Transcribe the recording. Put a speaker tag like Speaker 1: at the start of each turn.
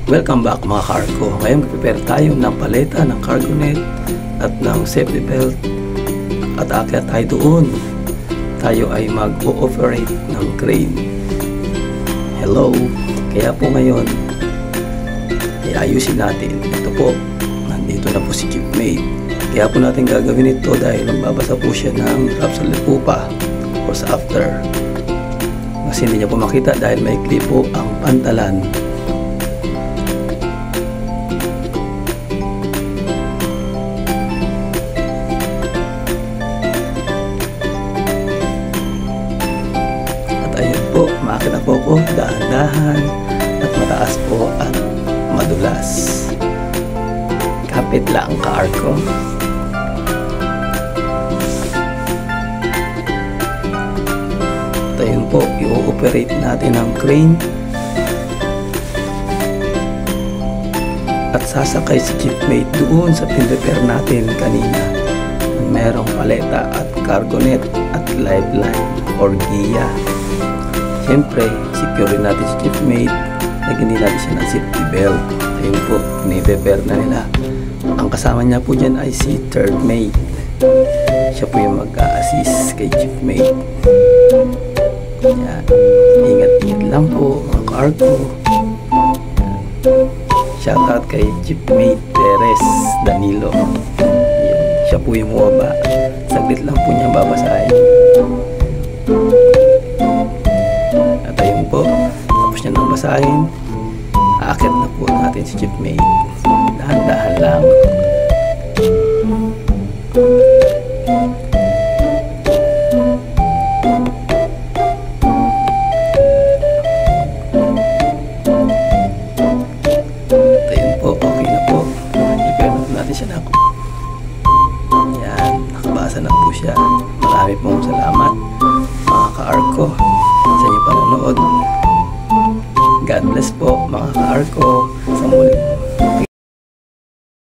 Speaker 1: Welcome back mga cargo. Ngayon prepare tayo ng paleta, ng cargo net at ng safety belt at aakyat tayo doon. Tayo ay mag-ooperate ng crane. Hello! Kaya po ngayon ayusin natin. Ito po, nandito na po si Jeepmate. Kaya po natin gagawin ito dahil magbabasa po siya ng drop sa lipupa o sa after. Kasi hindi niya po makita dahil may clip po ang pantalan. Makina po ko dahan-dahan at mataas po at madulas. Kapit lang car ko. At ayun po, i-ooperate natin ang crane at sasakay si Jeepmate doon sa pin-repair natin kanina. Merong paleta at cargo net at lifeline or giya. Siyempre, secure natin si Jeepmate. Lagyan din natin siya ng safety belt. Ayun po, ni-prepare na nila. Ang kasama niya po dyan ay si third mate. Siya po yung mag-assist kay Jeepmate. Yan. Ingat-ingat lang po mga cargo. Shoutout kay Jeepmate Perez Danilo. Yan. Siya po yung muwaba. Saglit lang po niya babasahin. At ayun po, tapos niya nang basahin, aakyat na po natin si Jeepmate. Dahan-dahan lang. At ayun po, okay na po. I-prepare natin siya na ako. Yan, nakabasa na po siya. Marami pong salamat mga ka-arko sa inyong panonood. God bless po mga ka-arko. Sa muli.